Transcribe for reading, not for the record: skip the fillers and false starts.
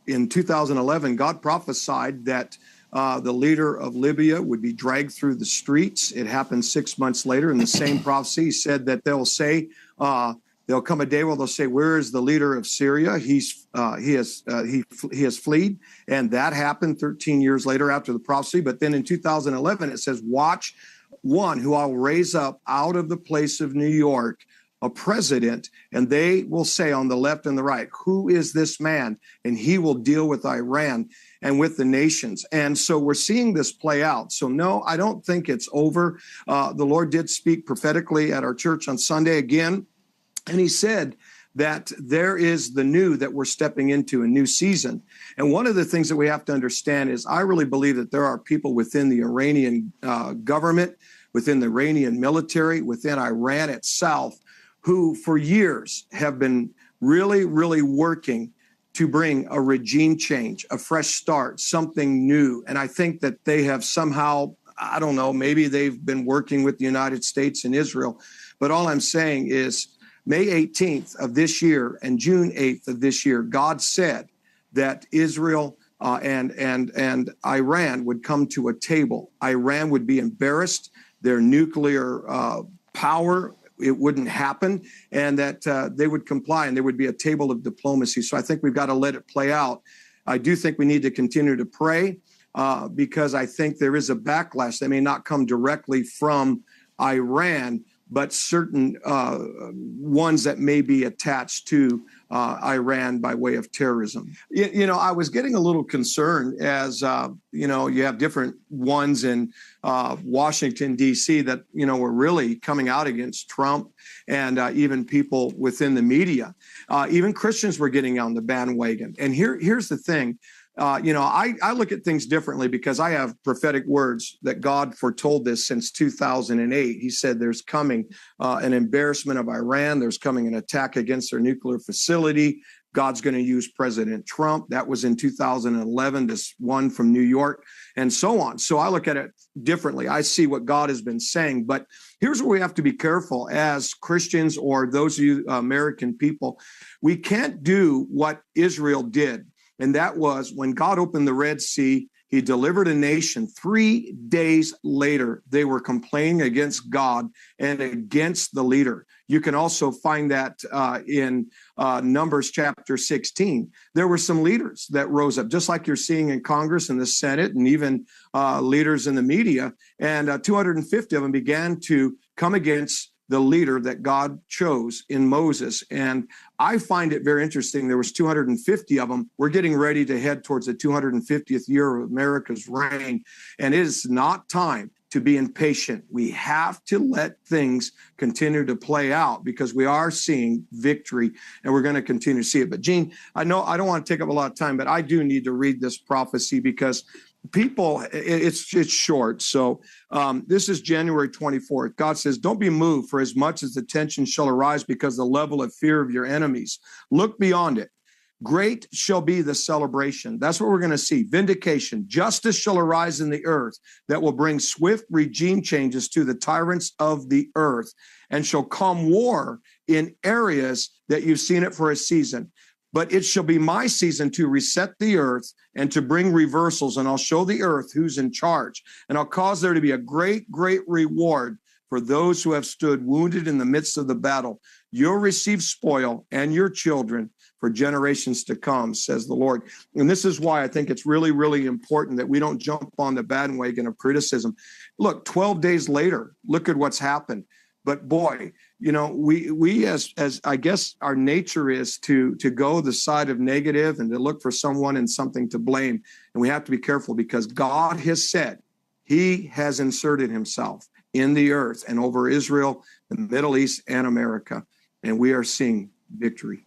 in 2011, God prophesied that the leader of Libya would be dragged through the streets. It happened 6 months later. In the same prophecy, he said that they'll say, there'll come a day where they'll say, "Where is the leader of Syria? He has fled." And that happened 13 years later after the prophecy. But then in 2011, it says, "Watch one who I'll raise up out of the place of New York, a president, and they will say on the left and the right, 'Who is this man?' And he will deal with Iran and with the nations." And so we're seeing this play out. So no, I don't think it's over. The Lord did speak prophetically at our church on Sunday again, and he said that there is the new that we're stepping into, a new season. And one of the things that we have to understand is I really believe that there are people within the Iranian government, within the Iranian military, within Iran itself, who for years have been really, really working to bring a regime change, a fresh start, something new. And I think that they have somehow, I don't know, maybe they've been working with the United States and Israel. But all I'm saying is May 18th of this year and June 8th of this year, God said that Israel and Iran would come to a table. Iran would be embarrassed. Their nuclear power, it wouldn't happen, and that they would comply, and there would be a table of diplomacy. So I think we've got to let it play out. I do think we need to continue to pray because I think there is a backlash that may not come directly from Iran, but certain ones that may be attached to Iran by way of terrorism. You know, I was getting a little concerned as, you know, you have different ones in Washington, D.C. that, you know, were really coming out against Trump, and even people within the media. Even Christians were getting on the bandwagon. And here's the thing. You know, I look at things differently because I have prophetic words that God foretold this since 2008. He said there's coming an embarrassment of Iran. There's coming an attack against their nuclear facility. God's going to use President Trump. That was in 2011, this one from New York, and so on. So I look at it differently. I see what God has been saying. But here's where we have to be careful as Christians, or those of you American people. We can't do what Israel did. And that was when God opened the Red Sea, he delivered a nation. 3 days later, they were complaining against God and against the leader. You can also find that in Numbers chapter 16. There were some leaders that rose up, just like you're seeing in Congress and the Senate and even leaders in the media. And 250 of them began to come against the leader that God chose in Moses. And I find it very interesting. There was 250 of them. We're getting ready to head towards the 250th year of America's reign. And it is not time to be impatient. We have to let things continue to play out because we are seeing victory and we're going to continue to see it. But Gene, I know I don't want to take up a lot of time, but I do need to read this prophecy because people, it's short. So this is January 24th. God says, "Don't be moved, for as much as the tension shall arise because the level of fear of your enemies. Look beyond it. Great shall be the celebration." That's what we're going to see. Vindication. Justice shall arise in the earth that will bring swift regime changes to the tyrants of the earth, and shall calm war in areas that you've seen it for a season. But it shall be my season to reset the earth and to bring reversals, and I'll show the earth who's in charge, and I'll cause there to be a great, great reward for those who have stood wounded in the midst of the battle. You'll receive spoil and your children for generations to come, says the Lord. And this is why I think it's really, really important that we don't jump on the bandwagon of criticism. Look, 12 days later, look at what's happened. But boy, you know, we as I guess our nature is to go the side of negative and to look for someone and something to blame. And we have to be careful because God has said he has inserted himself in the earth and over Israel, the Middle East, and America. And we are seeing victory.